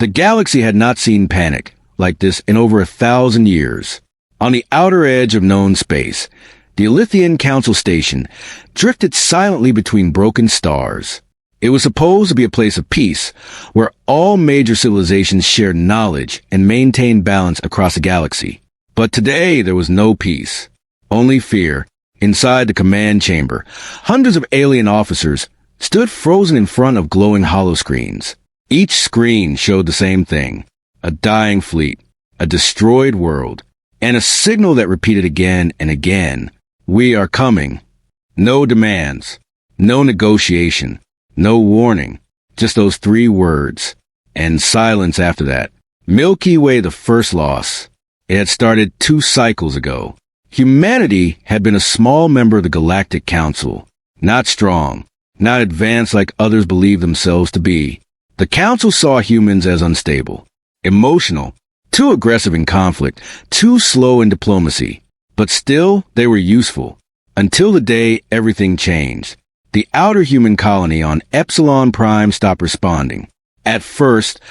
The galaxy had not seen panic like this in over 1,000 years. On the outer edge of known space, the Elythian Council Station drifted silently between broken stars. It was supposed to be a place of peace, where all major civilizations shared knowledge and maintained balance across the galaxy. But today there was no peace, only fear. Inside the command chamber, hundreds of alien officers stood frozen in front of glowing holoscreens. Each screen showed the same thing: a dying fleet, a destroyed world, and a signal that repeated again and again: "We are coming." No demands, no negotiation, no warning, just those 3 words, and silence after that. Milky Way, the first loss. It had started 2 cycles ago. Humanity had been a small member of the Galactic Council, not strong, not advanced like others believed themselves to be. The Council saw humans as unstable, emotional, too aggressive in conflict, too slow in diplomacy. But still, they were useful, until the day everything changed. The outer human colony on Epsilon Prime stopped responding. At first,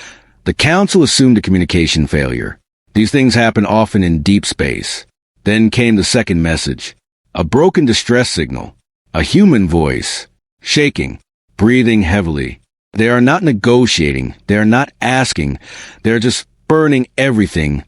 the Council assumed a communication failure. These things happen often in deep space. Then came the second message, a broken distress signal, a human voice, shaking, breathing heavily. They are not negotiating, they are not asking, they are just burning everything.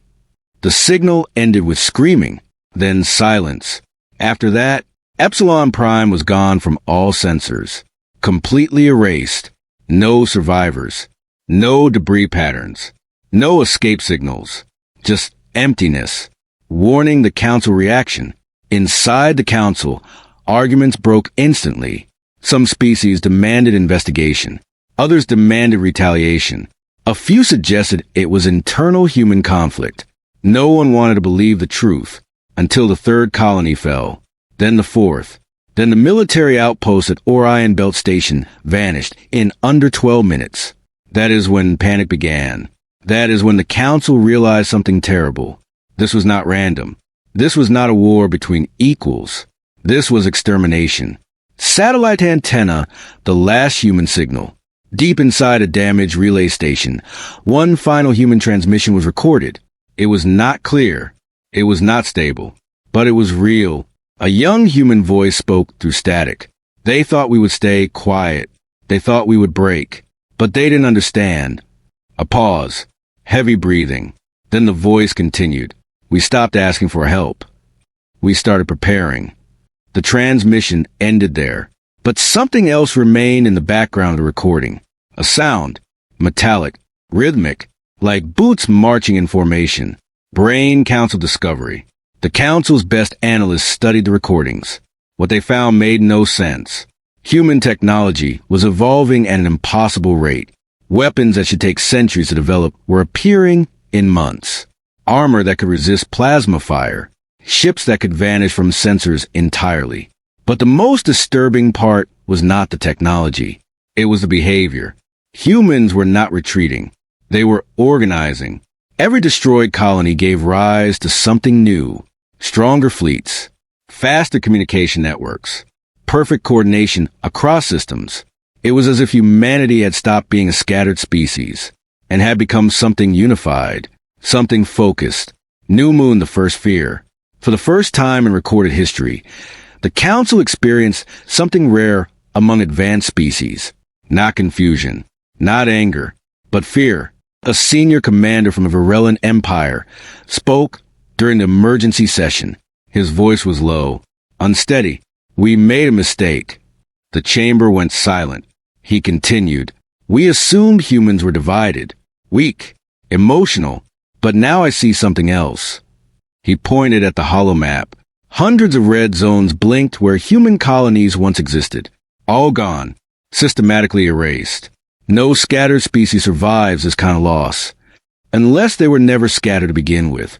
The signal ended with screaming, then silence. After that, Epsilon Prime was gone from all sensors, completely erased. No survivors, no debris patterns, no escape signals, just emptiness. Warning the Council reaction. Inside the Council, arguments broke instantly. Some species demanded investigation. Others demanded retaliation. A few suggested it was internal human conflict. No one wanted to believe the truth, until the 3rd colony fell. Then the 4th. Then the military outpost at Orion Belt Station vanished in under 12 minutes. That is when panic began. That is when the Council realized something terrible. This was not random. This was not a war between equals. This was extermination. Satellite antenna, the last human signal. Deep inside a damaged relay station, one final human transmission was recorded. It was not clear. It was not stable. But it was real. A young human voice spoke through static. They thought we would stay quiet. They thought we would break. But they didn't understand. A pause. Heavy breathing. Then the voice continued. We stopped asking for help. We started preparing. The transmission ended there. But something else remained in the background of the recording. A sound. Metallic. Rhythmic. Like boots marching in formation. Brain Council discovery. The Council's best analysts studied the recordings. What they found made no sense. Human technology was evolving at an impossible rate. Weapons that should take centuries to develop were appearing in months. Armor that could resist plasma fire. Ships that could vanish from sensors entirely. But the most disturbing part was not the technology. It was the behavior. Humans were not retreating. They were organizing. Every destroyed colony gave rise to something new. Stronger fleets, faster communication networks, perfect coordination across systems. It was as if humanity had stopped being a scattered species and had become something unified, something focused. New Moon, the first fear. For the first time in recorded history, the Council experienced something rare among advanced species. Not confusion, not anger, but fear. A senior commander from a Varellan empire spoke during the emergency session. His voice was low, unsteady. We made a mistake. The chamber went silent. He continued. We assumed humans were divided, weak, emotional, but now I see something else. He pointed at the holomap. Hundreds of red zones blinked where human colonies once existed. All gone, systematically erased. No scattered species survives this kind of loss, unless they were never scattered to begin with.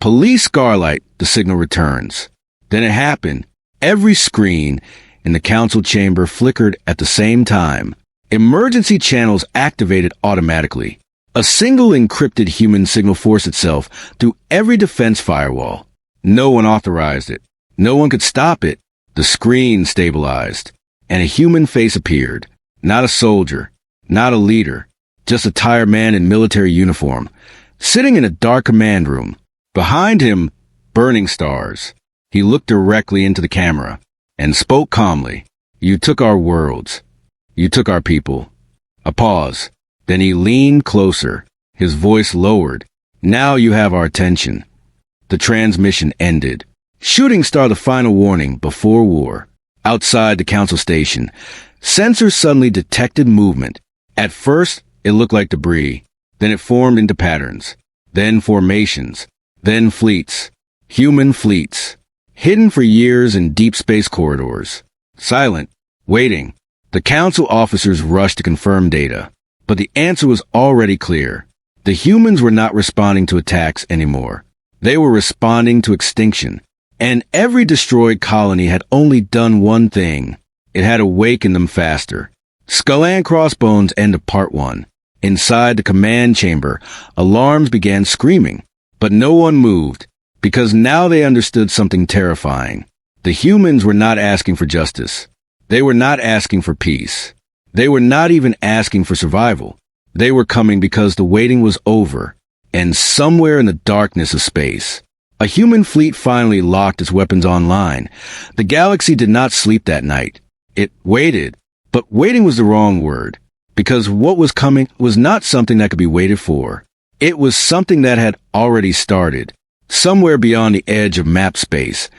Police Starlight, the signal returns. Then it happened. Every screen in the Council chamber flickered at the same time. Emergency channels activated automatically. A single encrypted human signal forced itself through every defense firewall. No one authorized it. No one could stop it. The screen stabilized, and a human face appeared. Not a soldier, not a leader, just a tired man in military uniform, sitting in a dark command room. Behind him, burning stars. He looked directly into the camera and spoke calmly. "You took our worlds. You took our people." A pause. Then he leaned closer, his voice lowered. "Now you have our attention." The transmission ended. Shooting star, the final warning before war. Outside the council station, sensors suddenly detected movement. At first, it looked like debris. Then it formed into patterns. Then formations. Then fleets. Human fleets. Hidden for years in deep space corridors. Silent. Waiting. The council officers rushed to confirm data. But the answer was already clear. The humans were not responding to attacks anymore. They were responding to extinction. And every destroyed colony had only done one thing. It had awakened them faster. Skull and Crossbones, end of part 1. Inside the command chamber, alarms began screaming. But no one moved, because now they understood something terrifying. The humans were not asking for justice. They were not asking for peace. They were not even asking for survival. They were coming because the waiting was over. And somewhere in the darkness of space, a human fleet finally locked its weapons online. The galaxy did not sleep that night. It waited. But waiting was the wrong word, because what was coming was not something that could be waited for. It was something that had already started. Somewhere beyond the edge of map space,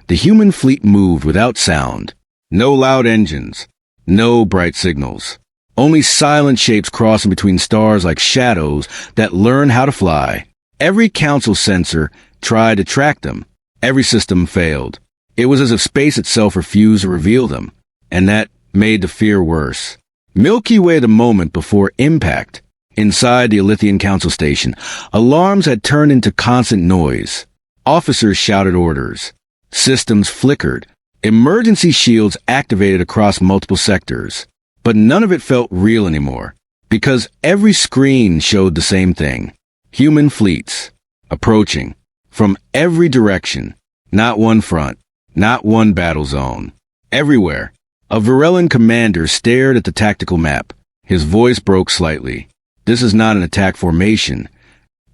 the human fleet moved without sound. No loud engines. No bright signals. Only silent shapes crossing between stars like shadows that learn how to fly. Every council sensor tried to track them. Every system failed. It was as if space itself refused to reveal them, and that made the fear worse. Milky Way, the moment before impact. Inside the Elithian Council Station, alarms had turned into constant noise. Officers shouted orders. Systems flickered. Emergency shields activated across multiple sectors. But none of it felt real anymore, because every screen showed the same thing. Human fleets. Approaching. From every direction. Not one front. Not one battle zone. Everywhere. A Varellan commander stared at the tactical map. His voice broke slightly. "This is not an attack formation.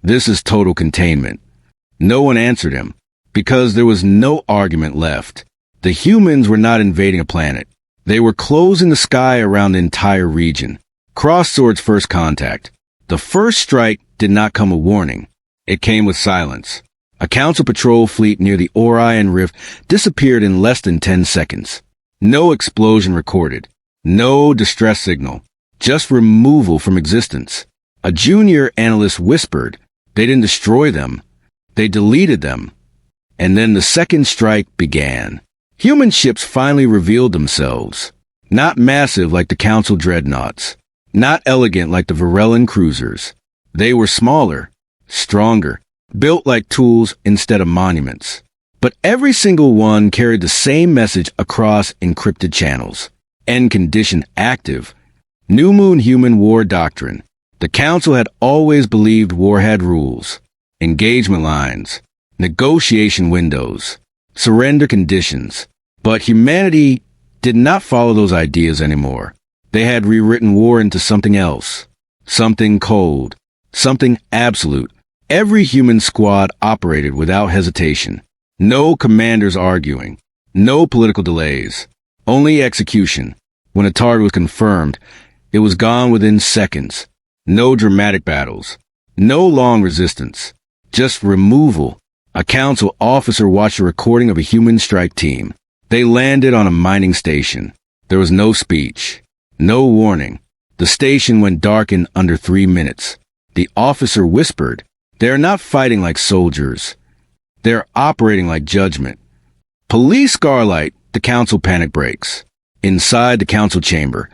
This is total containment." No one answered him, because there was no argument left. The humans were not invading a planet. They were closing the sky around the entire region. Cross-swords first contact. The first strike did not come a warning. It came with silence. A council patrol fleet near the Orion Rift disappeared in less than 10 seconds. No explosion recorded. No distress signal. Just removal from existence. A junior analyst whispered, "They didn't destroy them. They deleted them." And then the second strike began. Human ships finally revealed themselves. Not massive like the Council dreadnoughts. Not elegant like the Varellan cruisers. They were smaller, stronger, built like tools instead of monuments. But every single one carried the same message across encrypted channels. End condition active. New Moon Human War Doctrine. The Council had always believed war had rules. Engagement lines. Negotiation windows. Surrender conditions. But humanity did not follow those ideas anymore. They had rewritten war into something else. Something cold. Something absolute. Every human squad operated without hesitation. No commanders arguing. No political delays. Only execution. When a target was confirmed, it was gone within seconds. No dramatic battles. No long resistance. Just removal. A council officer watched a recording of a human strike team. They landed on a mining station. There was no speech. No warning. The station went dark in under 3 minutes. The officer whispered, "They're not fighting like soldiers. They're operating like judgment." Police Starlight, the council panic breaks. Inside the council chamber,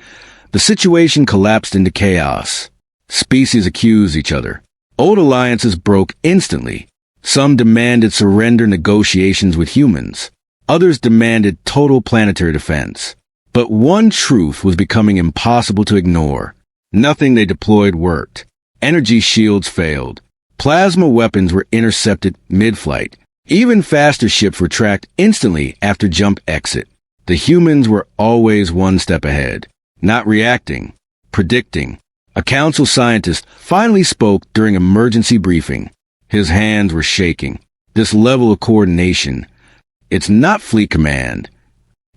the situation collapsed into chaos. Species accused each other. Old alliances broke instantly. Some demanded surrender negotiations with humans. Others demanded total planetary defense. But one truth was becoming impossible to ignore. Nothing they deployed worked. Energy shields failed. Plasma weapons were intercepted mid-flight. Even faster ships were tracked instantly after jump exit. The humans were always one step ahead. Not reacting. Predicting. A council scientist finally spoke during emergency briefing. His hands were shaking. This level of coordination. It's not fleet command.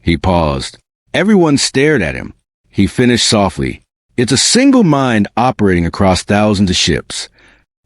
He paused. Everyone stared at him. He finished softly. It's a single mind operating across thousands of ships.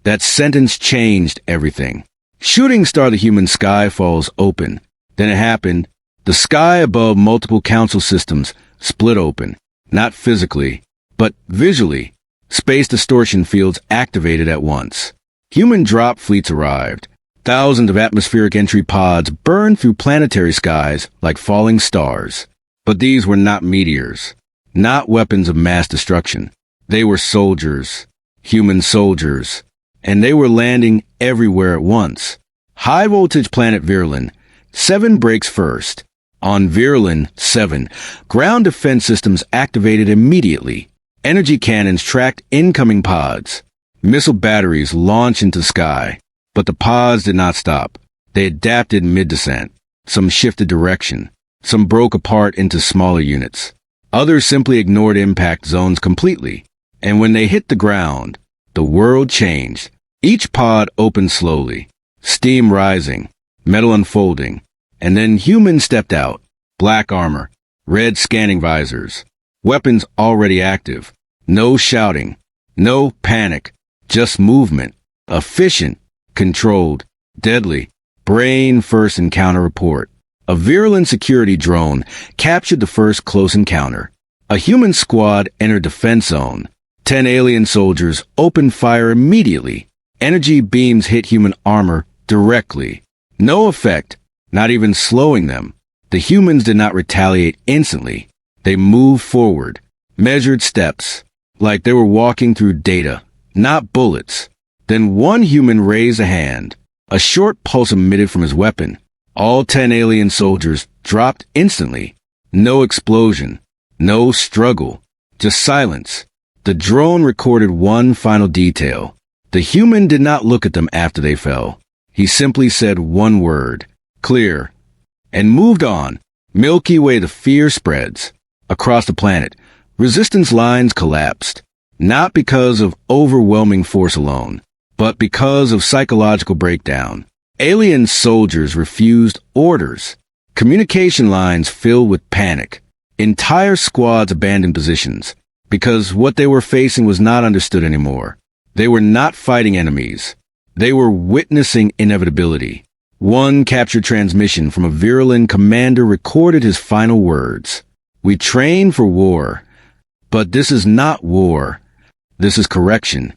That sentence changed everything. Shooting star the human sky falls open. Then it happened. The sky above multiple council systems split open. Not physically, but visually. Space distortion fields activated at once. Human drop fleets arrived. Thousands of atmospheric entry pods burned through planetary skies like falling stars. But these were not meteors, not weapons of mass destruction. They were soldiers, human soldiers, and they were landing everywhere at once. High-voltage planet Virulin, 7 breaks first. On Virulin 7, ground defense systems activated immediately. Energy cannons tracked incoming pods. Missile batteries launched into the sky. But the pods did not stop. They adapted mid-descent. Some shifted direction. Some broke apart into smaller units. Others simply ignored impact zones completely. And when they hit the ground, the world changed. Each pod opened slowly. Steam rising. Metal unfolding. And then humans stepped out. Black armor. Red scanning visors. Weapons already active. No shouting. No panic. Just movement. Efficient. Controlled. Deadly. Brain-first encounter report. A virulent security drone captured the first close encounter. A human squad entered defense zone. 10 alien soldiers opened fire immediately. Energy beams hit human armor directly. No effect, not even slowing them. The humans did not retaliate instantly. They moved forward, measured steps, like they were walking through data, not bullets. Then one human raised a hand. A short pulse emitted from his weapon. All 10 alien soldiers dropped instantly. No explosion. No struggle. Just silence. The drone recorded one final detail. The human did not look at them after they fell. He simply said one word. Clear. And moved on. Milky Way, the fear spreads. Across the planet, resistance lines collapsed. Not because of overwhelming force alone, but because of psychological breakdown. Alien soldiers refused orders. Communication lines filled with panic. Entire squads abandoned positions because what they were facing was not understood anymore. They were not fighting enemies. They were witnessing inevitability. One captured transmission from a virulent commander recorded his final words. We train for war, but this is not war. This is correction.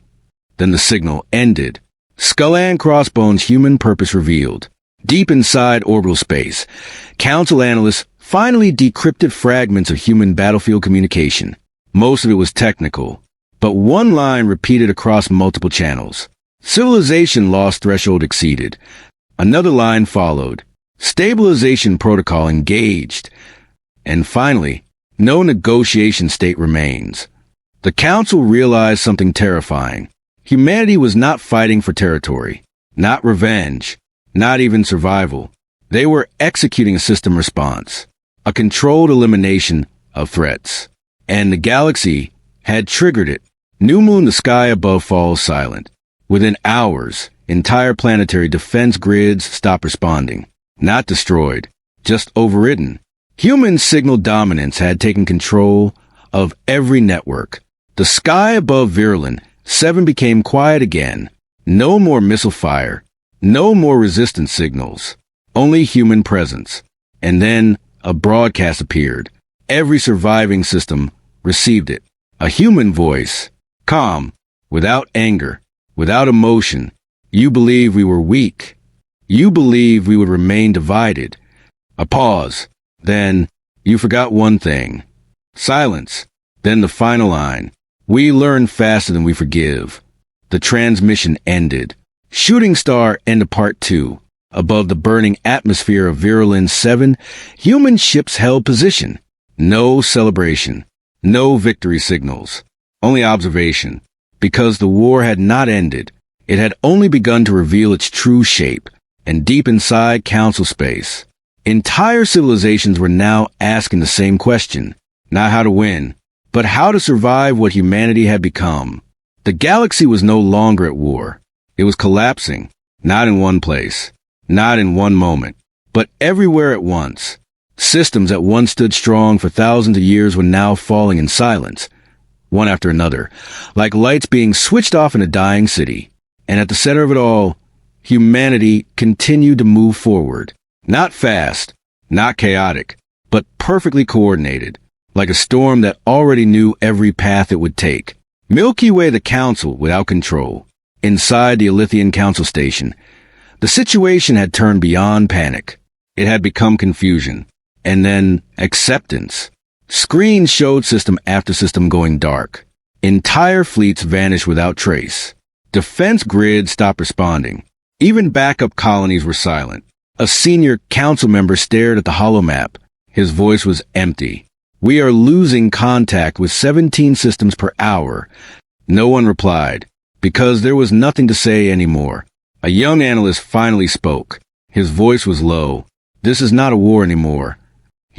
Then the signal ended. Skull and Crossbones' human purpose revealed. Deep inside orbital space, Council analysts finally decrypted fragments of human battlefield communication. Most of it was technical, but one line repeated across multiple channels. Civilization loss threshold exceeded. Another line followed. Stabilization protocol engaged. And finally, no negotiation state remains. The Council realized something terrifying. Humanity was not fighting for territory, not revenge, not even survival. They were executing a system response, a controlled elimination of threats. And the galaxy had triggered it. New moon, the sky above falls silent. Within hours, entire planetary defense grids stopped responding. Not destroyed, just overridden. Human signal dominance had taken control of every network. The sky above Virulin 7 became quiet again. No more missile fire. No more resistance signals. Only human presence. And then a broadcast appeared. Every surviving system received it. A human voice. Calm. Without anger. Without emotion. You believe we were weak. You believe we would remain divided. A pause. Then, you forgot one thing. Silence. Then the final line. We learn faster than we forgive. The transmission ended. Shooting Star End Part 2. Above the burning atmosphere of Virulin 7, human ships held position. No celebration. No victory signals. Only observation. Because the war had not ended. It had only begun to reveal its true shape. And deep inside Council space, entire civilizations were now asking the same question. Not how to win, but how to survive what humanity had become. The galaxy was no longer at war. It was collapsing, not in one place, not in one moment, but everywhere at once. Systems that once stood strong for thousands of years were now falling in silence, one after another, like lights being switched off in a dying city. And at the center of it all, humanity continued to move forward. Not fast, not chaotic, but perfectly coordinated, like a storm that already knew every path it would take. Milky Way the Council without control. Inside the Elythian Council Station, the situation had turned beyond panic. It had become confusion. And then acceptance. Screens showed system after system going dark. Entire fleets vanished without trace. Defense grids stopped responding. Even backup colonies were silent. A senior council member stared at the holomap. His voice was empty. "We are losing contact with 17 systems per hour." No one replied, because there was nothing to say anymore. A young analyst finally spoke. His voice was low. "This is not a war anymore."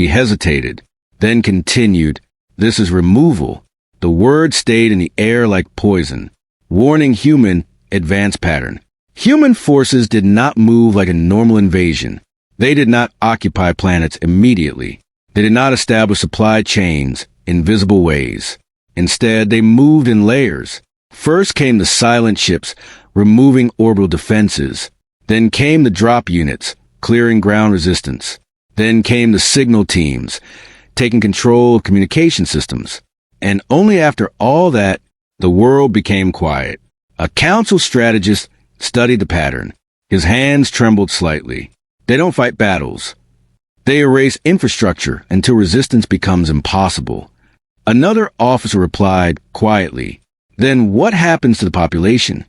He hesitated, then continued, "This is removal." The word stayed in the air like poison. Warning human, advance pattern. Human forces did not move like a normal invasion. They did not occupy planets immediately. They did not establish supply chains in visible ways. Instead, they moved in layers. First came the silent ships, removing orbital defenses. Then came the drop units, clearing ground resistance. Then came the signal teams, taking control of communication systems. And only after all that, the world became quiet. A council strategist studied the pattern. His hands trembled slightly. They don't fight battles. They erase infrastructure until resistance becomes impossible. Another officer replied quietly, "Then what happens to the population?"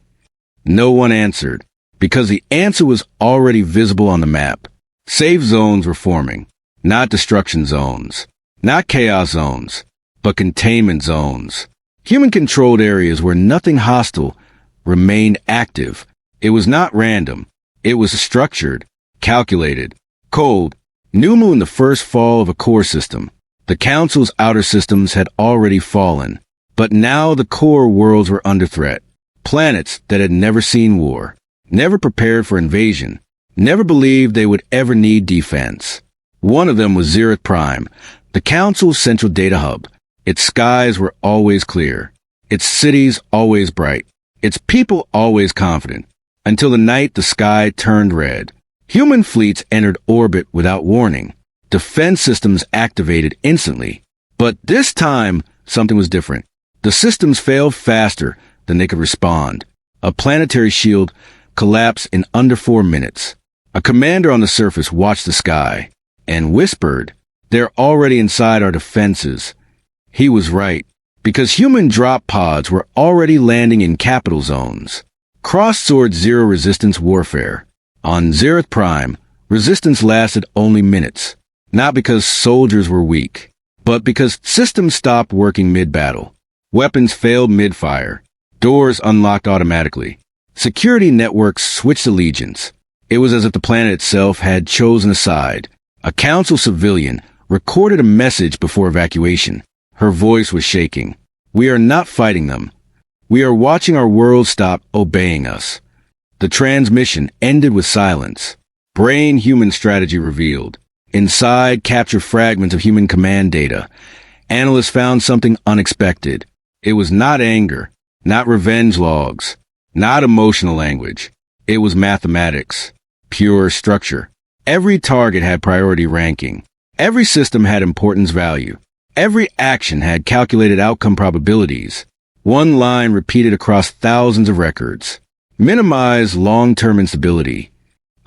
No one answered, because the answer was already visible on the map. Safe zones were forming, not destruction zones, not chaos zones, but containment zones. Human-controlled areas where nothing hostile remained active. It was not random. It was structured, calculated, cold. Pneumo in the first fall of a core system. The Council's outer systems had already fallen, but now the core worlds were under threat. Planets that had never seen war, never prepared for invasion, never believed they would ever need defense. One of them was Zereth Prime, the Council's central data hub. Its skies were always clear, its cities always bright, its people always confident, until the night the sky turned red. Human fleets entered orbit without warning. Defense systems activated instantly. But this time, something was different. The systems failed faster than they could respond. A planetary shield collapsed in under 4 minutes. A commander on the surface watched the sky and whispered, "They're already inside our defenses." He was right, because human drop pods were already landing in capital zones. Cross-sword zero-resistance warfare. On Zereth Prime, resistance lasted only minutes, not because soldiers were weak, but because systems stopped working mid-battle. Weapons failed mid-fire. Doors unlocked automatically. Security networks switched allegiance. It was as if the planet itself had chosen a side. A council civilian recorded a message before evacuation. Her voice was shaking. "We are not fighting them. We are watching our world stop obeying us." The transmission ended with silence. Brain-human strategy revealed. Inside, captured fragments of human command data. Analysts found something unexpected. It was not anger, not revenge logs, not emotional language. It was mathematics, pure structure. Every target had priority ranking. Every system had importance value. Every action had calculated outcome probabilities. One line repeated across thousands of records. Minimize long-term instability.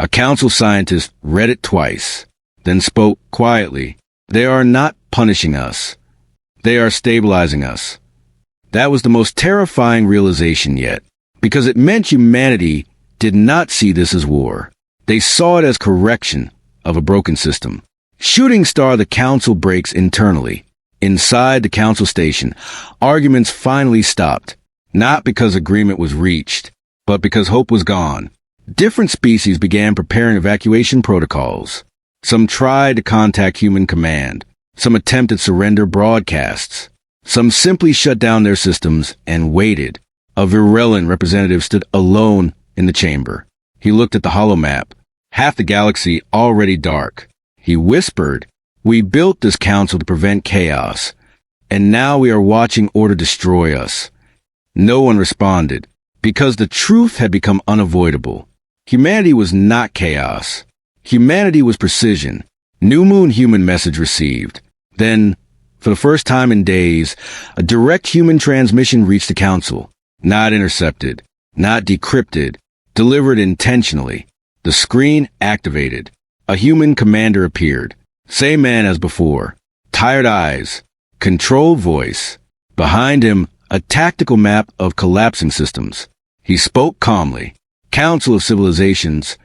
A council scientist read it twice, then spoke quietly. "They are not punishing us. They are stabilizing us." That was the most terrifying realization yet, because it meant humanity did not see this as war. They saw it as correction of a broken system. Shooting star the council breaks internally. Inside the council station, arguments finally stopped, not because agreement was reached, but because hope was gone. Different species began preparing evacuation protocols. Some tried to contact human command. Some attempted surrender broadcasts. Some simply shut down their systems and waited. A virulent representative stood alone in the chamber. He looked at the holomap, half the galaxy already dark. He whispered, "We built this council to prevent chaos, and now we are watching order destroy us." No one responded, because the truth had become unavoidable. Humanity was not chaos. Humanity was precision. New Moon human message received. Then, for the first time in days, a direct human transmission reached the council. Not intercepted, not decrypted, delivered intentionally. The screen activated. A human commander appeared. Same man as before. Tired eyes. Controlled voice. Behind him, a tactical map of collapsing systems. He spoke calmly. "Council of Civilizations."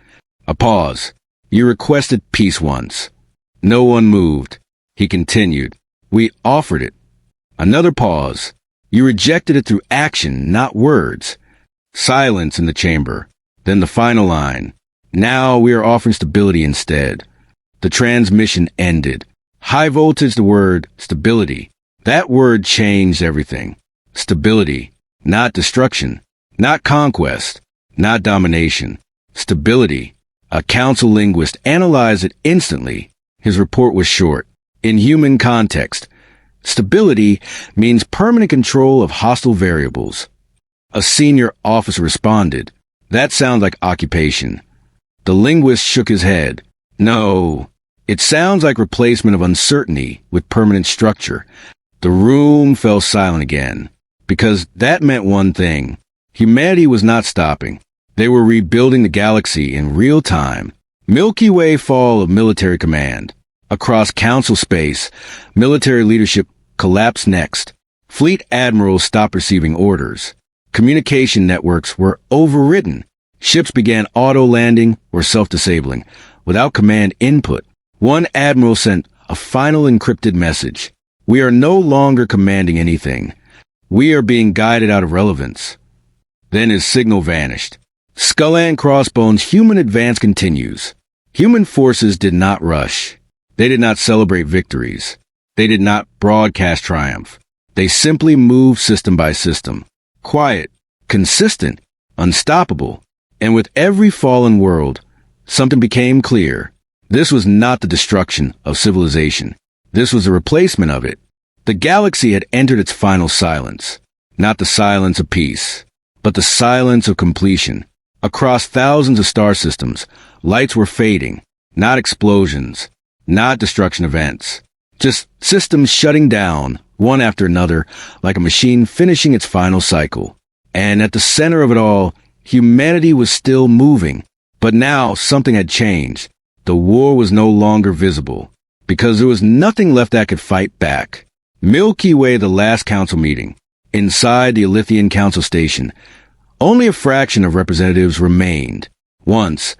A pause. "You requested peace once." No one moved. He continued. "We offered it." Another pause. "You rejected it through action, not words." Silence in the chamber. Then the final line. "Now we are offering stability instead." The transmission ended. High voltage, the word stability. That word changed everything. Stability, not destruction, not conquest, not domination. Stability. A council linguist analyzed it instantly. His report was short. In human context, stability means permanent control of hostile variables. A senior officer responded, "That sounds like occupation." The linguist shook his head. "No, it sounds like replacement of uncertainty with permanent structure." The room fell silent again, because that meant one thing. Humanity was not stopping. They were rebuilding the galaxy in real time. Milky Way fall of military command. Across council space, military leadership collapsed next. Fleet admirals stopped receiving orders. Communication networks were overridden. Ships began auto-landing or self-disabling, without command input. One admiral sent a final encrypted message. "We are no longer commanding anything. We are being guided out of relevance." Then his signal vanished. Skull and Crossbones' human advance continues. Human forces did not rush. They did not celebrate victories. They did not broadcast triumph. They simply moved system by system. Quiet, consistent, unstoppable. And with every fallen world, something became clear. This was not the destruction of civilization. This was the replacement of it. The galaxy had entered its final silence. Not the silence of peace, but the silence of completion. Across thousands of star systems, lights were fading. Not explosions, not destruction events. Just systems shutting down, one after another, like a machine finishing its final cycle. And at the center of it all, humanity was still moving. But now something had changed. The war was no longer visible, because there was nothing left that could fight back. Milky Way, the last council meeting. Inside the Elithian council station, only a fraction of representatives remained. Once,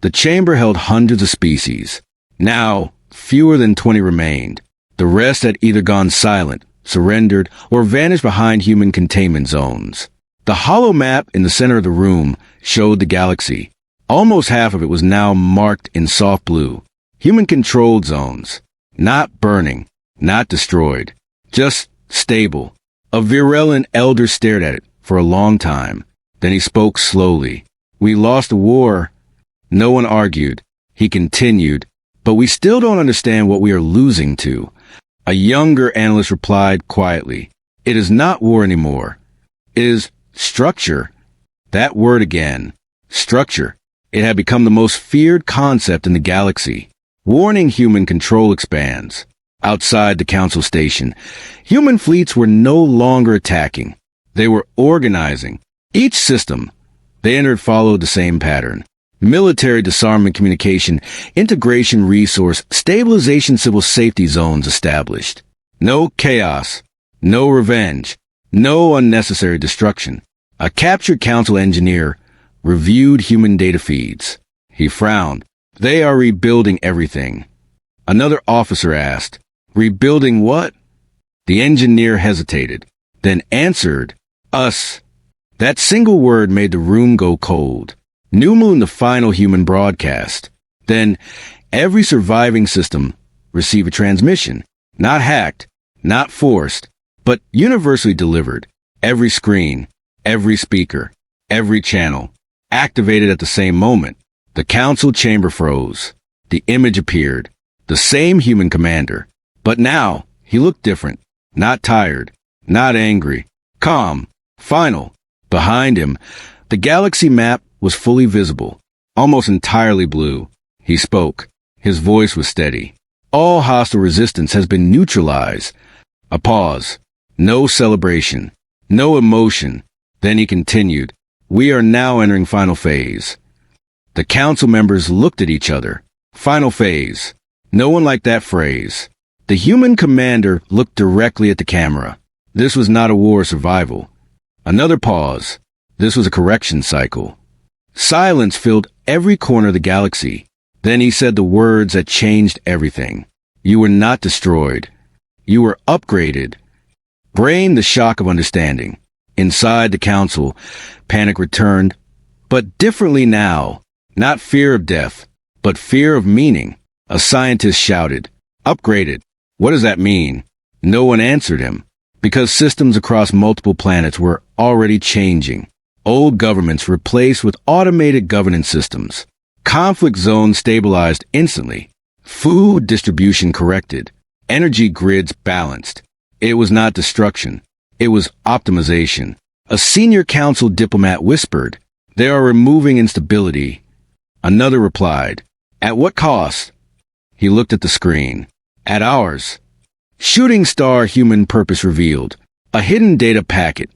the chamber held hundreds of species. Now, fewer than 20 remained. The rest had either gone silent, surrendered, or vanished behind human containment zones. The hollow map in the center of the room showed the galaxy. Almost half of it was now marked in soft blue. Human-controlled zones. Not burning, not destroyed. Just stable. A virulent elder stared at it for a long time. Then he spoke slowly. "We lost the war." No one argued. He continued, "But we still don't understand what we are losing to." A younger analyst replied quietly, "It is not war anymore. It is structure." That word again. Structure. It had become the most feared concept in the galaxy. Warning human control expands. Outside the council station, human fleets were no longer attacking. They were organizing. Each system they entered followed the same pattern. Military disarmament, communication, integration, resource, stabilization, civil safety zones established. No chaos, no revenge, no unnecessary destruction. A captured council engineer reviewed human data feeds. He frowned. "They are rebuilding everything." Another officer asked, "Rebuilding what?" The engineer hesitated, then answered, "Us." That single word made the room go cold. New Moon, the final human broadcast. Then, every surviving system received a transmission. Not hacked, not forced, but universally delivered. Every screen, every speaker, every channel, activated at the same moment. The council chamber froze. The image appeared. The same human commander. But now, he looked different. Not tired. Not angry. Calm. Final. Behind him, the galaxy map was fully visible. Almost entirely blue. He spoke. His voice was steady. All hostile resistance has been neutralized. A pause. No celebration. No emotion. Then he continued. We are now entering final phase. The council members looked at each other. Final phase. No one liked that phrase. The human commander looked directly at the camera. This was not a war of survival. Another pause. This was a correction cycle. Silence filled every corner of the galaxy. Then he said the words that changed everything. You were not destroyed. You were upgraded. Brain the shock of understanding. Inside the council, panic returned, but differently now. Not fear of death, but fear of meaning. A scientist shouted, upgraded. What does that mean? No one answered him, because systems across multiple planets were already changing. Old governments replaced with automated governance systems. Conflict zones stabilized instantly. Food distribution corrected. Energy grids balanced. It was not destruction. It was optimization. A senior council diplomat whispered, they are removing instability. Another replied, at what cost? He looked at the screen. At ours. Shooting star human purpose revealed. A hidden data packet.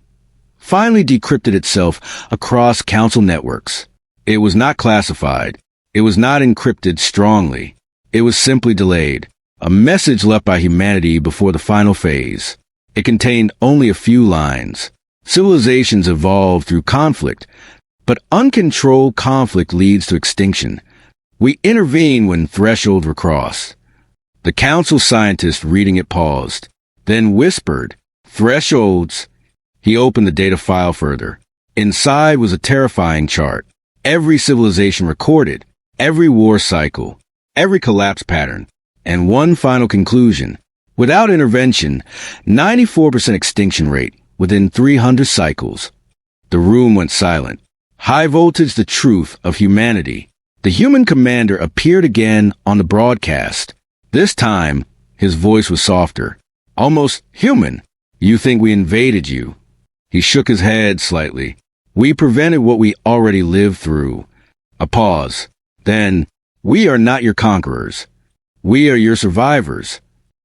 Finally decrypted itself across council networks. It was not classified. It was not encrypted strongly. It was simply delayed. A message left by humanity before the final phase. It contained only a few lines. Civilizations evolve through conflict, but uncontrolled conflict leads to extinction. We intervene when thresholds were crossed. The council scientist reading it paused, then whispered, thresholds. He opened the data file further. Inside was a terrifying chart. Every civilization recorded, every war cycle, every collapse pattern, and one final conclusion. Without intervention, 94% extinction rate within 300 cycles. The room went silent. High voltage, the truth of humanity. The human commander appeared again on the broadcast. This time, his voice was softer. Almost human. You think we invaded you? He shook his head slightly. We prevented what we already lived through. A pause. Then, we are not your conquerors. We are your survivors.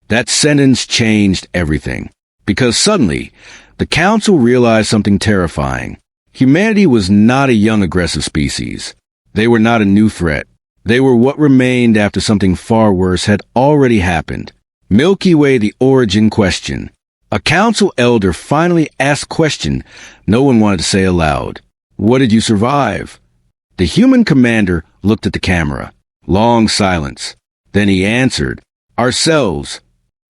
That sentence changed everything. Because suddenly, the council realized something terrifying. Humanity was not a young aggressive species. They were not a new threat. They were what remained after something far worse had already happened. Milky Way, the origin question. A council elder finally asked a question no one wanted to say aloud. What did you survive? The human commander looked at the camera. Long silence. Then he answered, ourselves.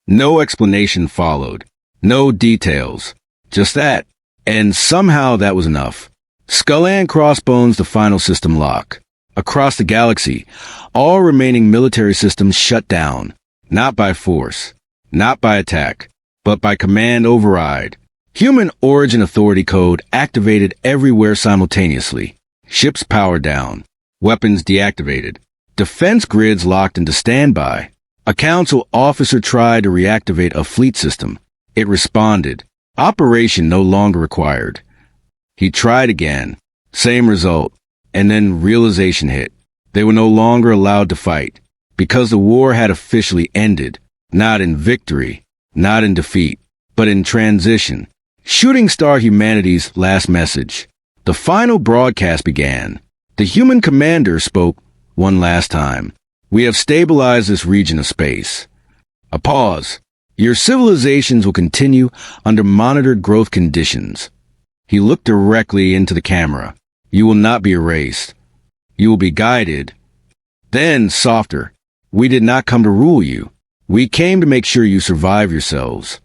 No explanation followed. No details. Just that. And somehow that was enough. Skull and Crossbones, the final system lock. Across the galaxy, all remaining military systems shut down. Not by force. Not by attack. But by command override. Human Origin Authority code activated everywhere simultaneously. Ships powered down. Weapons deactivated. Defense grids locked into standby. A council officer tried to reactivate a fleet system. It responded. Operation no longer required. He tried again. Same result. And then realization hit. They were no longer allowed to fight. Because the war had officially ended. Not in victory. Not in defeat. But in transition. Shooting Star Humanity's last message. The final broadcast began. The human commander spoke one last time. We have stabilized this region of space. A pause. Your civilizations will continue under monitored growth conditions. He looked directly into the camera. You will not be erased. You will be guided. Then, softer. We did not come to rule you. We came to make sure you survive yourselves.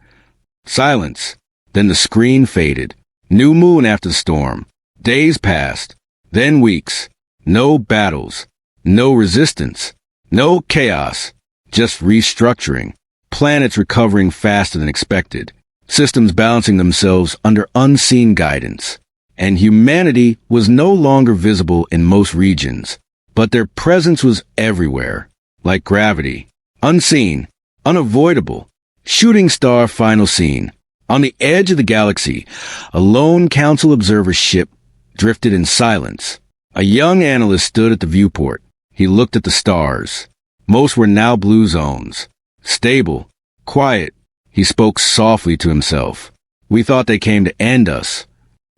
Silence. Then the screen faded. New moon after the storm. Days passed. Then weeks. No battles. No resistance. No chaos. Just restructuring. Planets recovering faster than expected. systems balancing themselves under unseen guidance. And humanity was no longer visible in most regions, but their presence was everywhere, like gravity. Unseen, unavoidable. Shooting star final scene. On the edge of the galaxy, a lone council observer ship drifted in silence. A young analyst stood at the viewport. He looked at the stars. Most were now blue zones. Stable, quiet. He spoke softly to himself. We thought they came to end us.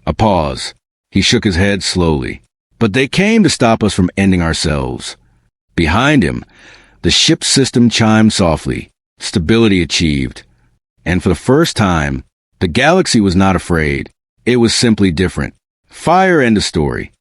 A pause. He shook his head slowly. But they came to stop us from ending ourselves. Behind him, the ship's system chimed softly. Stability achieved. And for the first time, the galaxy was not afraid. It was simply different. Fire, end of story.